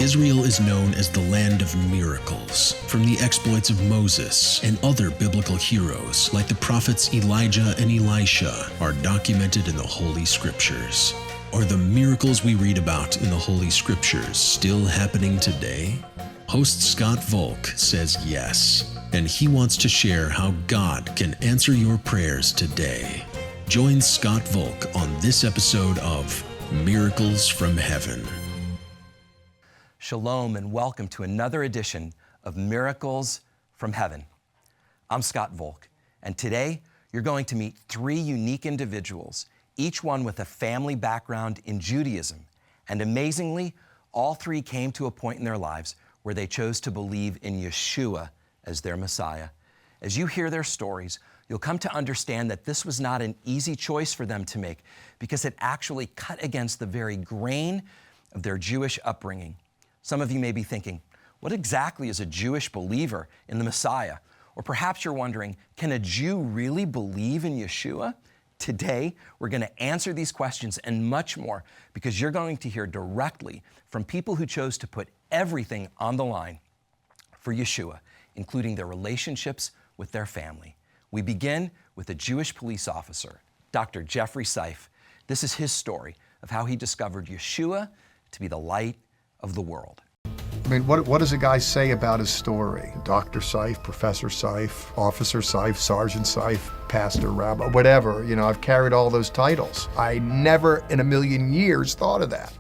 Israel is known as the land of miracles, from the exploits of Moses and other biblical heroes like the prophets Elijah and Elisha are documented in the Holy Scriptures. Are the miracles we read about in the Holy Scriptures still happening today? Host Scott Volk says yes, and he wants to share how God can answer your prayers today. Join Scott Volk on this episode of Miracles from Heaven. Shalom and welcome to another edition of Miracles from Heaven. I'm Scott Volk, and today you're going to meet three unique individuals, each one with a family background in Judaism. And amazingly, all three came to a point in their lives where they chose to believe in Yeshua as their Messiah. As you hear their stories, you'll come to understand that this was not an easy choice for them to make because it actually cut against the very grain of their Jewish upbringing. Some of you may be thinking, what exactly is a Jewish believer in the Messiah? Or perhaps you're wondering, can a Jew really believe in Yeshua? Today, we're going to answer these questions and much more because you're going to hear directly from people who chose to put everything on the line for Yeshua, including their relationships with their family. We begin with a Jewish police officer, Dr. Jeffrey Seif. This is his story of how he discovered Yeshua to be the light of the world. I mean, what does a guy say about his story? Dr. Seif, Professor Seif, Officer Seif, Sergeant Seif, Pastor, Rabbi, whatever. You know, I've carried all those titles. I never in a million years thought of that.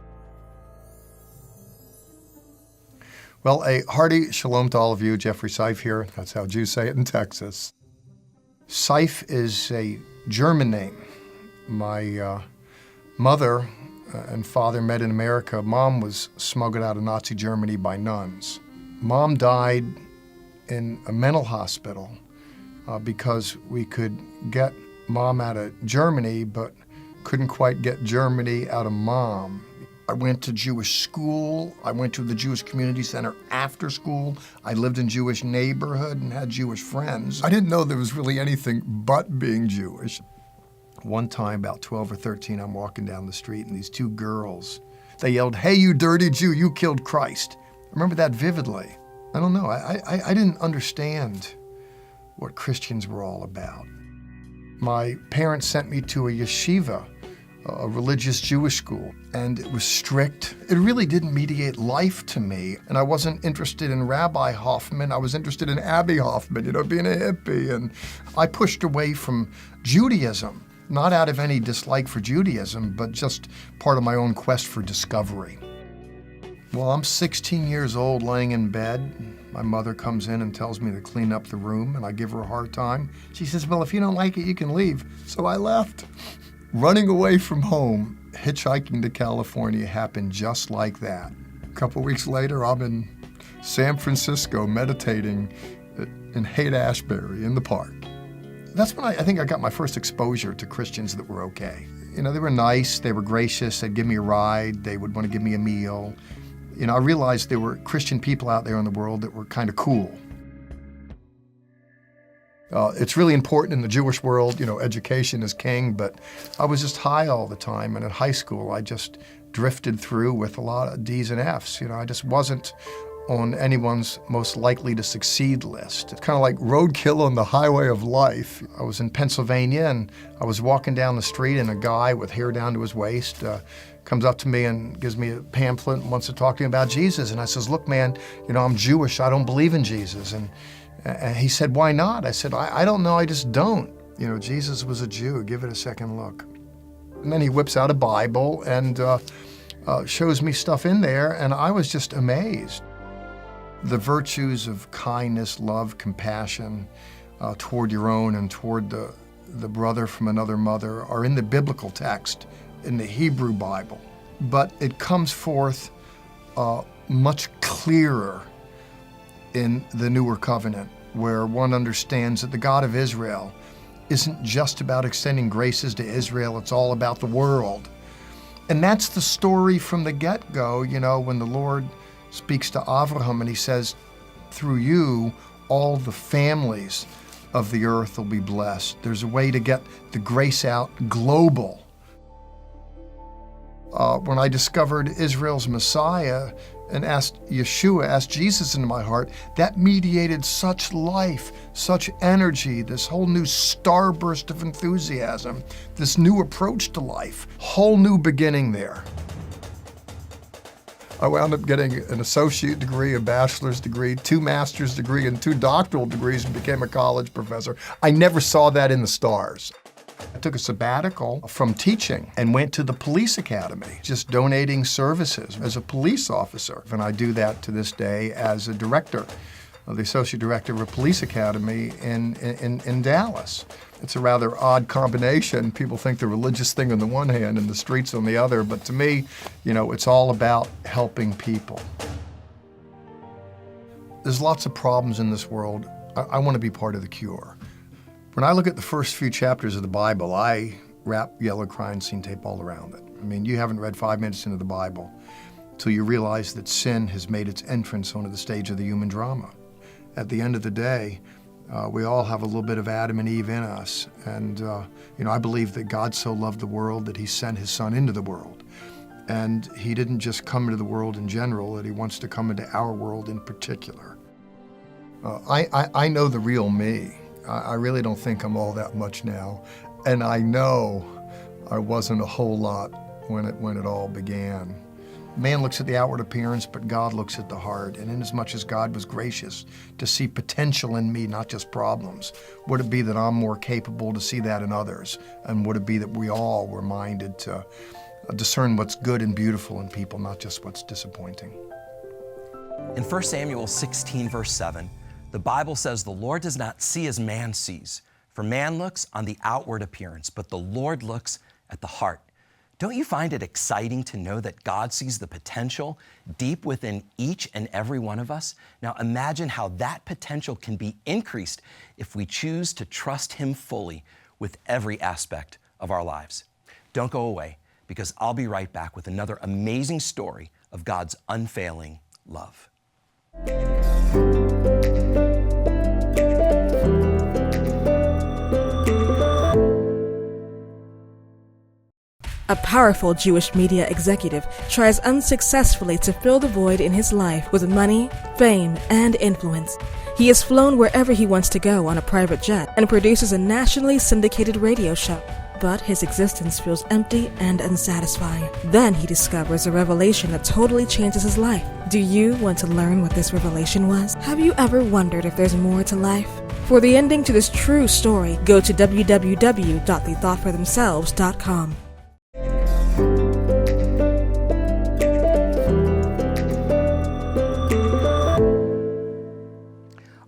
Well, a hearty shalom to all of you. Jeffrey Seif here. That's how Jews say it in Texas. Seif is a German name. My mother and father met in America. Mom was smuggled out of Nazi Germany by nuns. Mom died in a mental hospital because we could get Mom out of Germany, but couldn't quite get Germany out of Mom. I went to Jewish school. I went to the Jewish Community Center after school. I lived in Jewish neighborhood and had Jewish friends. I didn't know there was really anything but being Jewish. One time, about 12 or 13, I'm walking down the street and these two girls, they yelled, "Hey, you dirty Jew, you killed Christ." I remember that vividly. I don't know, I didn't understand what Christians were all about. My parents sent me to a yeshiva, a religious Jewish school, and it was strict. It really didn't mediate life to me, and I wasn't interested in Rabbi Hoffman. I was interested in Abby Hoffman, being a hippie, and I pushed away from Judaism. Not out of any dislike for Judaism, but just part of my own quest for discovery. Well, I'm 16 years old laying in bed. My mother comes in and tells me to clean up the room, and I give her a hard time. She says, "Well, if you don't like it, you can leave." So I left. Running away from home, hitchhiking to California happened just like that. A couple weeks later, I'm in San Francisco meditating in Haight-Ashbury in the park. That's when I think I got my first exposure to Christians that were okay. They were nice, they were gracious, they'd give me a ride, they would want to give me a meal. I realized there were Christian people out there in the world that were kind of cool. It's really important in the Jewish world, education is king, but I was just high all the time, and in high school I just drifted through with a lot of D's and F's. I just wasn't on anyone's most likely to succeed list. It's kind of like roadkill on the highway of life. I was in Pennsylvania and I was walking down the street and a guy with hair down to his waist comes up to me and gives me a pamphlet and wants to talk to me about Jesus. And I says, "Look, man, I'm Jewish. I don't believe in Jesus." And he said, "Why not?" I said, I don't know. I just don't. Jesus was a Jew. Give it a second look. And then he whips out a Bible and shows me stuff in there, and I was just amazed. The virtues of kindness, love, compassion toward your own and toward the brother from another mother are in the biblical text, in the Hebrew Bible. But it comes forth much clearer in the newer covenant, where one understands that the God of Israel isn't just about extending graces to Israel, it's all about the world. And that's the story from the get-go, when the Lord speaks to Abraham and he says, "Through you, all the families of the earth will be blessed." There's a way to get the grace out global. When I discovered Israel's Messiah, and asked Jesus into my heart, that mediated such life, such energy, this whole new starburst of enthusiasm, this new approach to life, whole new beginning there. I wound up getting an associate degree, a bachelor's degree, 2 master's degrees, and 2 doctoral degrees, and became a college professor. I never saw that in the stars. I took a sabbatical from teaching and went to the police academy, just donating services as a police officer. And I do that to this day as a director, the associate director of a police academy in Dallas. It's a rather odd combination. People think the religious thing on the one hand and the streets on the other, but to me, it's all about helping people. There's lots of problems in this world. I want to be part of the cure. When I look at the first few chapters of the Bible, I wrap yellow crime scene tape all around it. I mean, you haven't read 5 minutes into the Bible till you realize that sin has made its entrance onto the stage of the human drama. At the end of the day, we all have a little bit of Adam and Eve in us. And, I believe that God so loved the world that he sent his son into the world. And he didn't just come into the world in general, that he wants to come into our world in particular. I know the real me. I really don't think I'm all that much now. And I know I wasn't a whole lot when it all began. Man looks at the outward appearance, but God looks at the heart. And inasmuch as God was gracious to see potential in me, not just problems, would it be that I'm more capable to see that in others? And would it be that we all were minded to discern what's good and beautiful in people, not just what's disappointing? In 1 Samuel 16, verse 7, the Bible says, "The Lord does not see as man sees, for man looks on the outward appearance, but the Lord looks at the heart." Don't you find it exciting to know that God sees the potential deep within each and every one of us? Now imagine how that potential can be increased if we choose to trust him fully with every aspect of our lives. Don't go away, because I'll be right back with another amazing story of God's unfailing love. A powerful Jewish media executive tries unsuccessfully to fill the void in his life with money, fame, and influence. He is flown wherever he wants to go on a private jet and produces a nationally syndicated radio show. But his existence feels empty and unsatisfying. Then he discovers a revelation that totally changes his life. Do you want to learn what this revelation was? Have you ever wondered if there's more to life? For the ending to this true story, go to www.theythoughtforthemselves.com.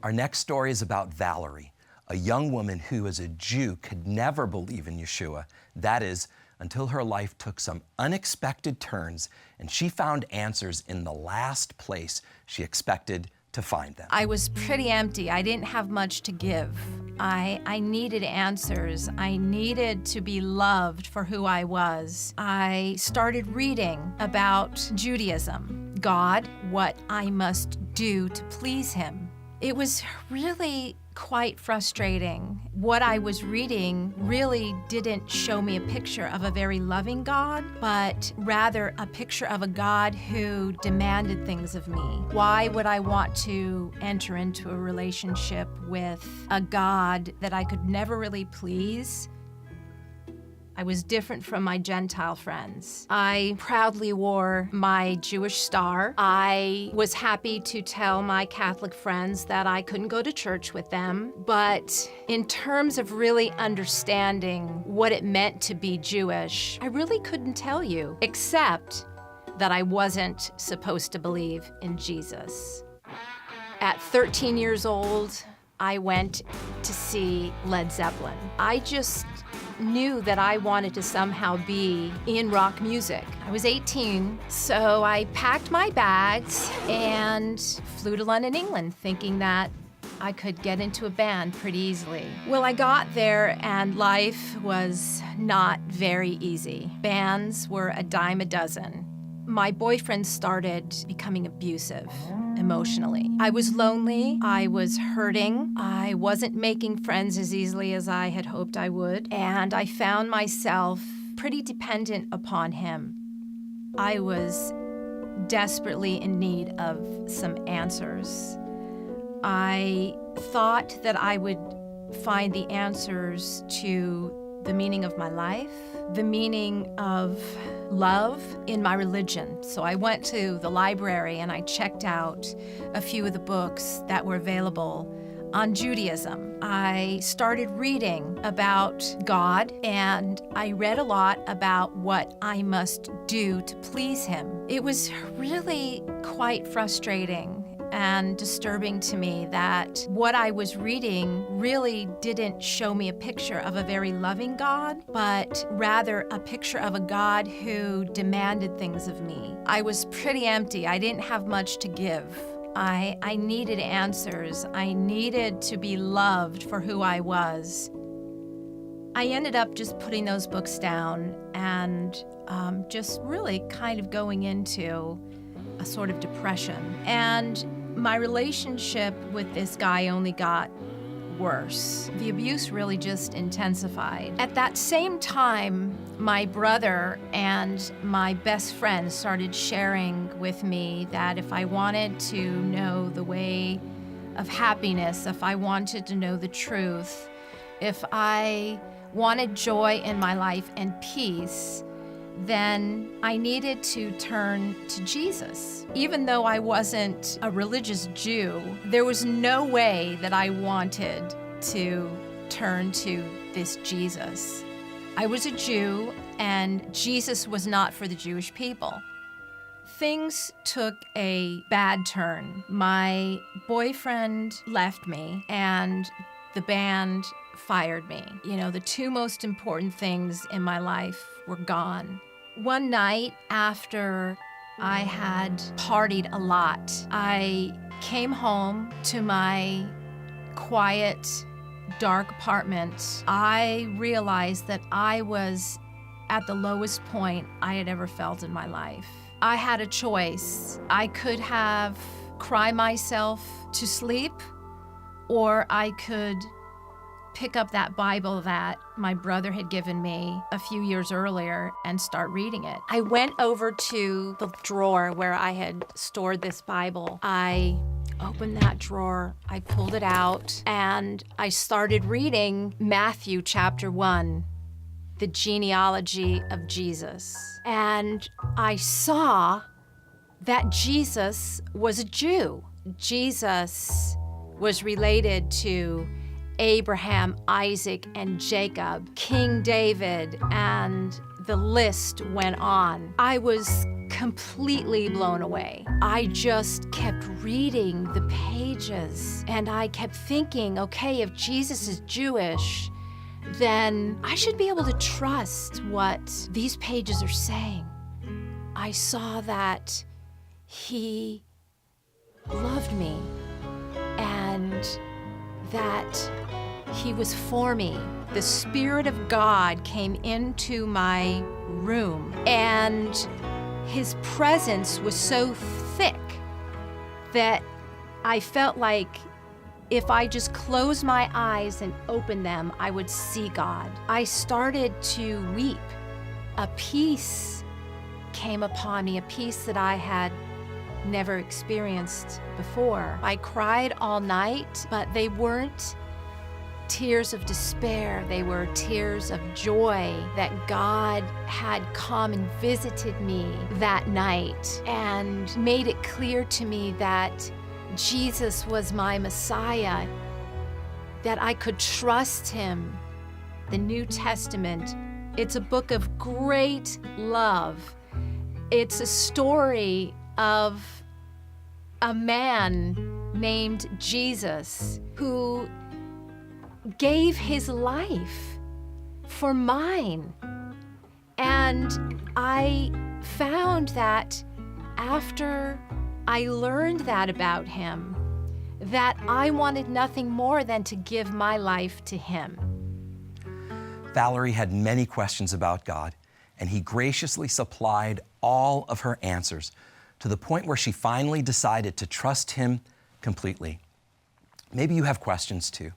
Our next story is about Valerie, a young woman who, as a Jew, could never believe in Yeshua. That is, until her life took some unexpected turns and she found answers in the last place she expected to find them. I was pretty empty. I didn't have much to give. I needed answers. I needed to be loved for who I was. I started reading about Judaism, God, what I must do to please him. It was really quite frustrating. What I was reading really didn't show me a picture of a very loving God, but rather a picture of a God who demanded things of me. Why would I want to enter into a relationship with a God that I could never really please? I was different from my Gentile friends. I proudly wore my Jewish star. I was happy to tell my Catholic friends that I couldn't go to church with them. But in terms of really understanding what it meant to be Jewish, I really couldn't tell you, except that I wasn't supposed to believe in Jesus. At 13 years old, I went to see Led Zeppelin. I just knew that I wanted to somehow be in rock music. I was 18, so I packed my bags and flew to London, England, thinking that I could get into a band pretty easily. Well, I got there and life was not very easy. Bands were a dime a dozen. My boyfriend started becoming abusive emotionally. I was lonely, I was hurting, I wasn't making friends as easily as I had hoped I would, and I found myself pretty dependent upon him. I was desperately in need of some answers. I thought that I would find the answers to the meaning of my life, the meaning of love in my religion. So I went to the library and I checked out a few of the books that were available on Judaism. I started reading about God, and I read a lot about what I must do to please Him. It was really quite frustrating and disturbing to me that what I was reading really didn't show me a picture of a very loving God, but rather a picture of a God who demanded things of me. I was pretty empty. I didn't have much to give. I needed answers. I needed to be loved for who I was. I ended up just putting those books down and just really kind of going into a sort of depression. And my relationship with this guy only got worse. The abuse really just intensified. At that same time, my brother and my best friend started sharing with me that if I wanted to know the way of happiness, if I wanted to know the truth, if I wanted joy in my life and peace, then I needed to turn to Jesus. Even though I wasn't a religious Jew, there was no way that I wanted to turn to this Jesus. I was a Jew, and Jesus was not for the Jewish people. Things took a bad turn. My boyfriend left me, and the band fired me. You know, the two most important things in my life were gone. One night after I had partied a lot, I came home to my quiet, dark apartment. I realized that I was at the lowest point I had ever felt in my life. I had a choice. I could have cried myself to sleep, or I could pick up that Bible that my brother had given me a few years earlier and start reading it. I went over to the drawer where I had stored this Bible. I opened that drawer, I pulled it out, and I started reading Matthew chapter 1, the genealogy of Jesus. And I saw that Jesus was a Jew. Jesus was related to Abraham, Isaac, and Jacob, King David, and the list went on. I was completely blown away. I just kept reading the pages, and I kept thinking, okay, if Jesus is Jewish, then I should be able to trust what these pages are saying. I saw that He loved me and that He was for me. The Spirit of God came into my room, and His presence was so thick that I felt like if I just closed my eyes and opened them, I would see God. I started to weep. A peace came upon me, a peace that I had never experienced before. I cried all night, but they weren't tears of despair. They were tears of joy that God had come and visited me that night and made it clear to me that Jesus was my Messiah, that I could trust Him. The New Testament, it's a book of great love. It's a story of a man named Jesus who gave his life for mine. And I found that after I learned that about Him, that I wanted nothing more than to give my life to Him. Valerie had many questions about God, and He graciously supplied all of her answers to the point where she finally decided to trust Him completely. Maybe you have questions too.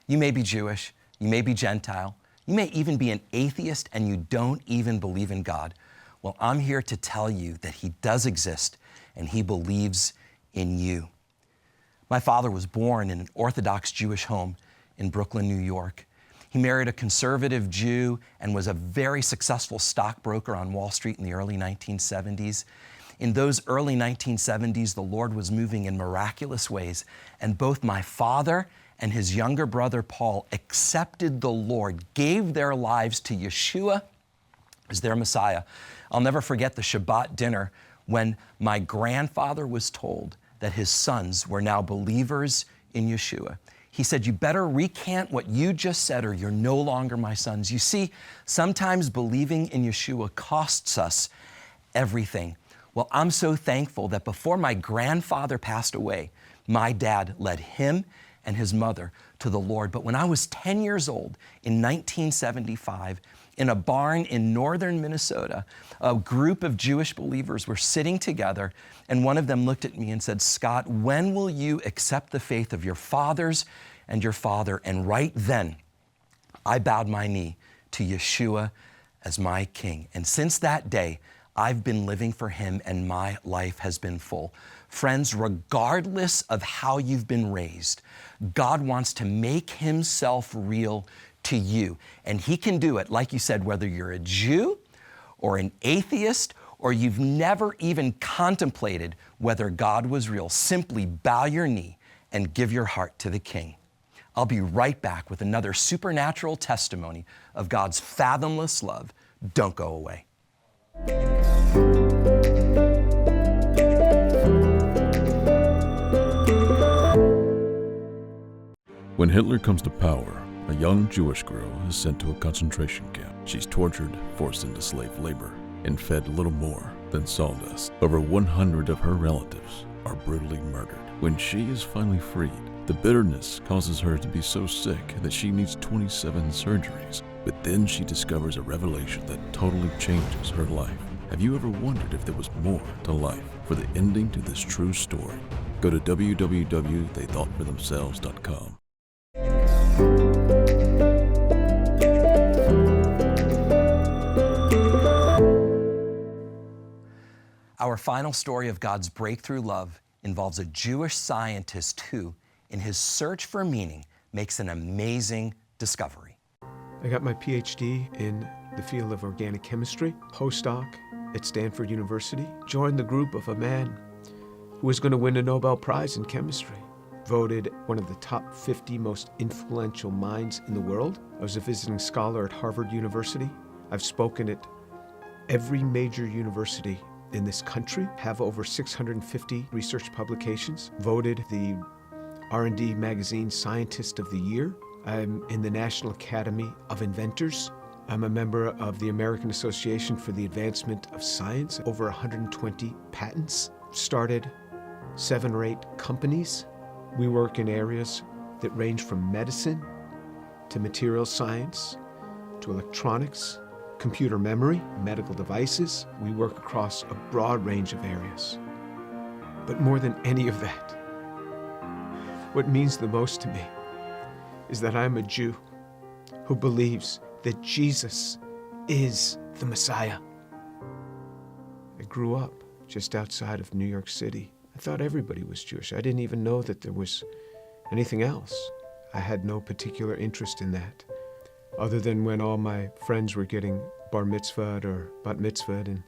You may be Jewish, you may be Gentile, you may even be an atheist and you don't even believe in God. Well, I'm here to tell you that He does exist and he believes in you. My father was born in an Orthodox Jewish home in Brooklyn, New York. He married a conservative Jew and was a very successful stockbroker on Wall Street in the early 1970s. In those early 1970s, the Lord was moving in miraculous ways, and both my father and his younger brother Paul accepted the Lord, gave their lives to Yeshua as their Messiah. I'll never forget the Shabbat dinner when my grandfather was told that his sons were now believers in Yeshua. He said, "You better recant what you just said or you're no longer my sons." You see, sometimes believing in Yeshua costs us everything. Well, I'm so thankful that before my grandfather passed away, my dad led him and his mother to the Lord. But when I was 10 years old in 1975, in a barn in northern Minnesota, a group of Jewish believers were sitting together, and one of them looked at me and said, "Scott, when will you accept the faith of your fathers and your father?" And right then, I bowed my knee to Yeshua as my King. And since that day, I've been living for him, and my life has been full. Friends, regardless of how you've been raised, God wants to make himself real to you. And he can do it, like you said, whether you're a Jew or an atheist, or you've never even contemplated whether God was real. Simply bow your knee and give your heart to the King. I'll be right back with another supernatural testimony of God's fathomless love. Don't go away. When Hitler comes to power, a young Jewish girl is sent to a concentration camp. She's tortured, forced into slave labor, and fed little more than sawdust. Over 100 of her relatives are brutally murdered. When she is finally freed, the bitterness causes her to be so sick that she needs 27 surgeries. But then she discovers a revelation that totally changes her life. Have you ever wondered if there was more to life? For the ending to this true story, go to www.theythoughtforthemselves.com. Our final story of God's breakthrough love involves a Jewish scientist who, in his search for meaning, makes an amazing discovery. I got my PhD in the field of organic chemistry, postdoc at Stanford University, joined the group of a man who was going to win a Nobel Prize in chemistry, voted one of the top 50 most influential minds in the world. I was a visiting scholar at Harvard University. I've spoken at every major university in this country, have over 650 research publications, voted the R&D Magazine Scientist of the Year. I'm in the National Academy of Inventors. I'm a member of the American Association for the Advancement of Science, over 120 patents, started 7 or 8 companies. We work in areas that range from medicine to material science to electronics, computer memory, medical devices. We work across a broad range of areas. But more than any of that, what means the most to me is that I'm a Jew who believes that Jesus is the Messiah. I grew up just outside of New York City. I thought everybody was Jewish. I didn't even know that there was anything else. I had no particular interest in that, other than when all my friends were getting bar mitzvahed or bat mitzvahed, and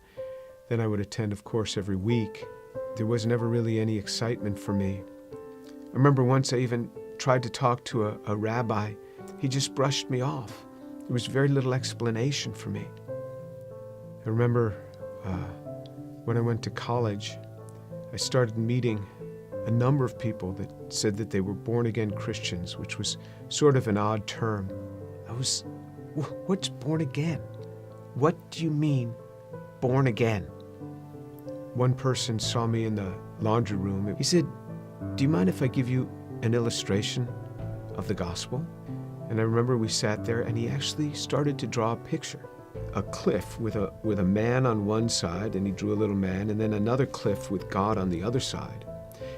then I would attend, of course, every week. There was never really any excitement for me. I remember once I even tried to talk to a rabbi. He just brushed me off. There was very little explanation for me. I remember when I went to college, I started meeting a number of people that said that they were born-again Christians, which was sort of an odd term. What's born again? What do you mean, born again? One person saw me in the laundry room. He said, "Do you mind if I give you an illustration of the gospel?" And I remember we sat there and he actually started to draw a picture. A cliff with a man on one side, and he drew a little man, and then another cliff with God on the other side,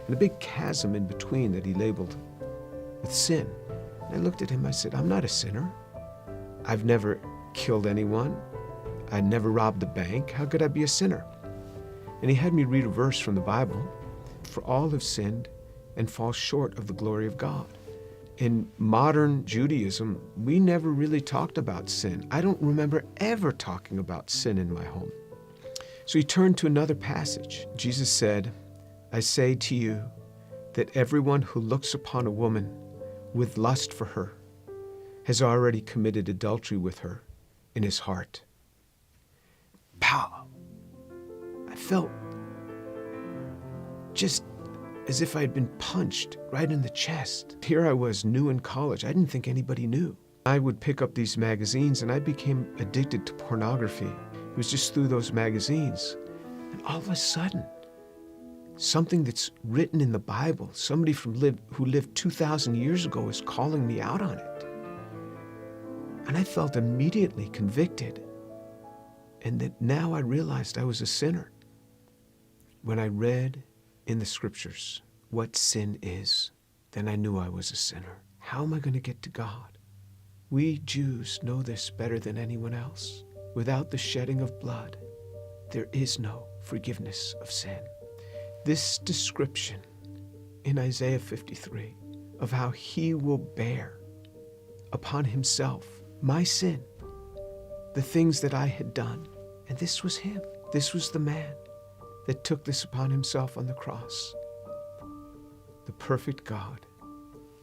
and a big chasm in between that he labeled with sin. And I looked at him, I said, "I'm not a sinner. I've never killed anyone. I never robbed a bank. How could I be a sinner?" And he had me read a verse from the Bible. For all have sinned and fall short of the glory of God. In modern Judaism, we never really talked about sin. I don't remember ever talking about sin in my home. So he turned to another passage. Jesus said, I say to you that everyone who looks upon a woman with lust for her has already committed adultery with her in his heart. Pow! I felt just as if I had been punched right in the chest. Here I was, new in college. I didn't think anybody knew. I would pick up these magazines and I became addicted to pornography. It was just through those magazines. And all of a sudden, something that's written in the Bible, somebody who lived 2,000 years ago is calling me out on it. And I felt immediately convicted. And that now I realized I was a sinner. When I read in the scriptures what sin is, then I knew I was a sinner. How am I going to get to God? We Jews know this better than anyone else. Without the shedding of blood, there is no forgiveness of sin. This description in Isaiah 53 of how he will bear upon himself my sin, the things that I had done, and this was him. This was the man that took this upon himself on the cross. The perfect God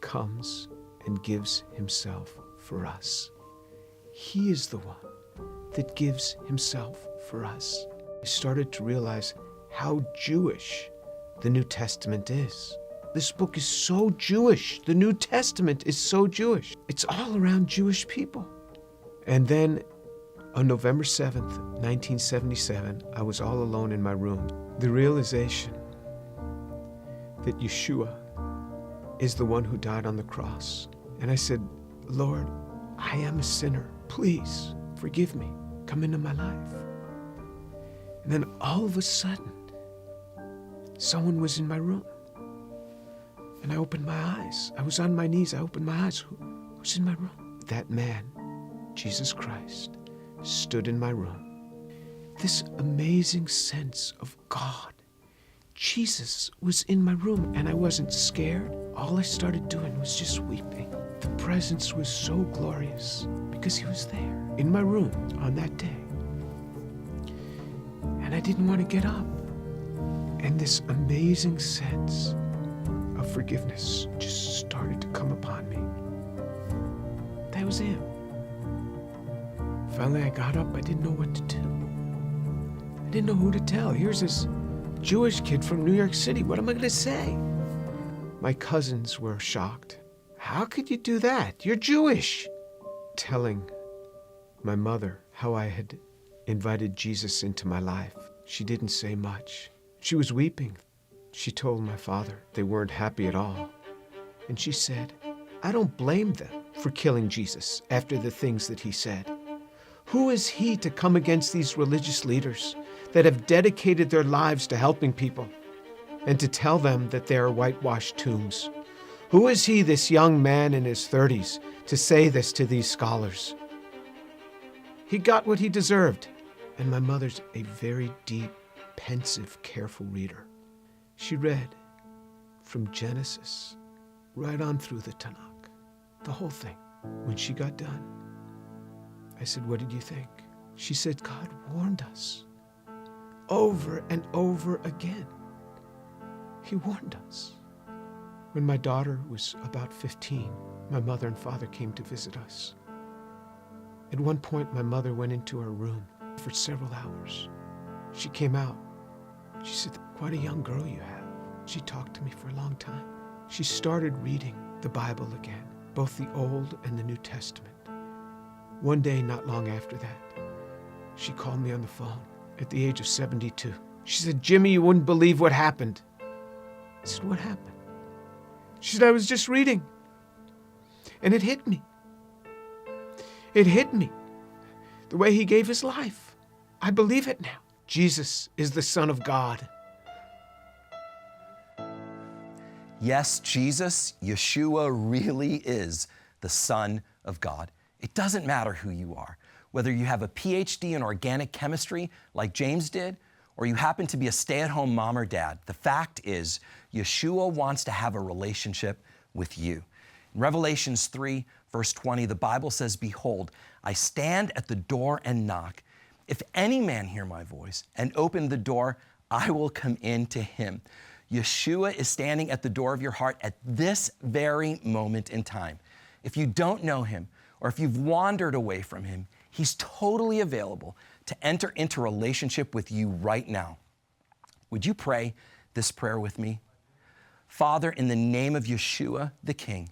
comes and gives himself for us. He is the one that gives himself for us. I started to realize how Jewish the New Testament is. This book is so Jewish. The New Testament is so Jewish. It's all around Jewish people. And then on November 7th, 1977, I was all alone in my room. The realization that Yeshua is the one who died on the cross. And I said, Lord, I am a sinner. Please forgive me. Come into my life. And then all of a sudden, someone was in my room. And I opened my eyes. I was on my knees. I opened my eyes. Who's in my room? That man, Jesus Christ, stood in my room. This amazing sense of God. Jesus was in my room and I wasn't scared. All I started doing was just weeping. The presence was so glorious because he was there in my room on that day. And I didn't want to get up. And this amazing sense of forgiveness just started to come upon me. That was him. Finally, I got up. I didn't know what to do. I didn't know who to tell. Here's this Jewish kid from New York City. What am I going to say? My cousins were shocked. How could you do that? You're Jewish. Telling my mother how I had invited Jesus into my life. She didn't say much. She was weeping. She told my father they weren't happy at all. And she said, I don't blame them for killing Jesus after the things that he said. Who is he to come against these religious leaders that have dedicated their lives to helping people and to tell them that they are whitewashed tombs? Who is he, this young man in his 30s, to say this to these scholars? He got what he deserved. And my mother's a very deep, pensive, careful reader. She read from Genesis right on through the Tanakh, the whole thing. When she got done, I said, what did you think? She said, God warned us over and over again. He warned us. When my daughter was about 15, my mother and father came to visit us. At one point, my mother went into her room for several hours. She came out. She said, quite a young girl you have. She talked to me for a long time. She started reading the Bible again, both the Old and the New Testament. One day, not long after that, she called me on the phone at the age of 72. She said, Jimmy, you wouldn't believe what happened. I said, what happened? She said, I was just reading. And it hit me. It hit me. The way he gave his life. I believe it now. Jesus is the Son of God. Yes, Jesus, Yeshua, really is the Son of God. It doesn't matter who you are, whether you have a PhD in organic chemistry like James did, or you happen to be a stay-at-home mom or dad, the fact is Yeshua wants to have a relationship with you. In Revelations 3, verse 20, the Bible says, "Behold, I stand at the door and knock. If any man hear my voice and open the door, I will come in to him." Yeshua is standing at the door of your heart at this very moment in time. If you don't know him, or if you've wandered away from him, he's totally available to enter into a relationship with you right now. Would you pray this prayer with me? Father, in the name of Yeshua, the King,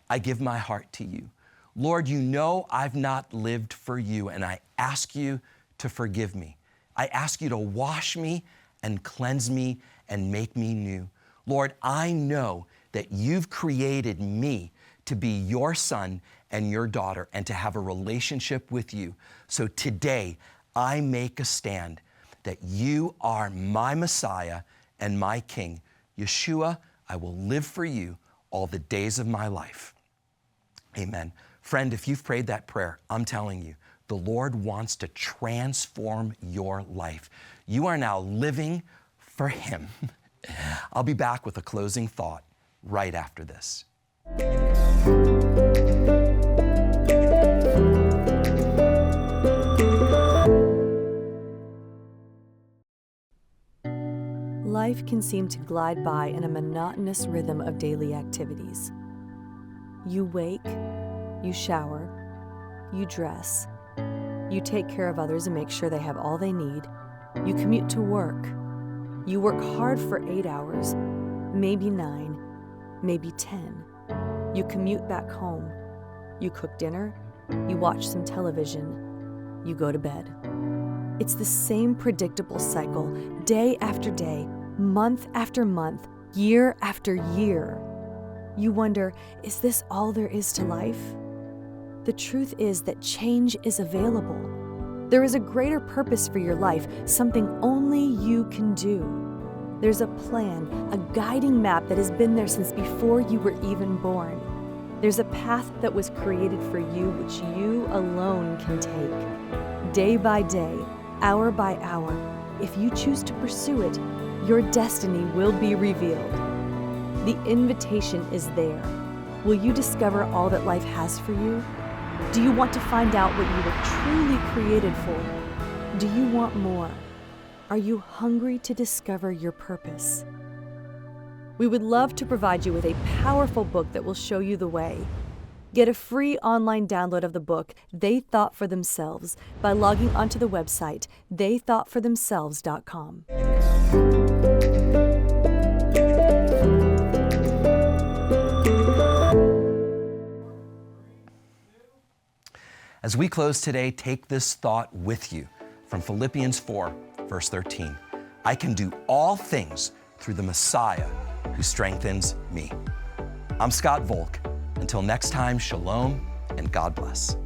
I give my heart to you. Lord, you know I've not lived for you, and I ask you to forgive me. I ask you to wash me and cleanse me and make me new. Lord, I know that you've created me to be your son and your daughter and to have a relationship with you. So today, I make a stand that you are my Messiah and my King. Yeshua, I will live for you all the days of my life. Amen. Friend, if you've prayed that prayer, I'm telling you, the Lord wants to transform your life. You are now living for him. I'll be back with a closing thought right after this. Life can seem to glide by in a monotonous rhythm of daily activities. You wake, you shower, you dress, you take care of others and make sure they have all they need, you commute to work, you work hard for 8 hours, maybe 9, maybe 10. You commute back home, you cook dinner, you watch some television, you go to bed. It's the same predictable cycle, day after day, month after month, year after year. You wonder, is this all there is to life? The truth is that change is available. There is a greater purpose for your life, something only you can do. There's a plan, a guiding map that has been there since before you were even born. There's a path that was created for you, which you alone can take. Day by day, hour by hour, if you choose to pursue it, your destiny will be revealed. The invitation is there. Will you discover all that life has for you? Do you want to find out what you were truly created for? Do you want more? Are you hungry to discover your purpose? We would love to provide you with a powerful book that will show you the way. Get a free online download of the book, They Thought for Themselves, by logging onto the website, theythoughtforthemselves.com. As we close today, take this thought with you from Philippians 4, verse 13. I can do all things through the Messiah who strengthens me. I'm Scott Volk. Until next time, shalom and God bless.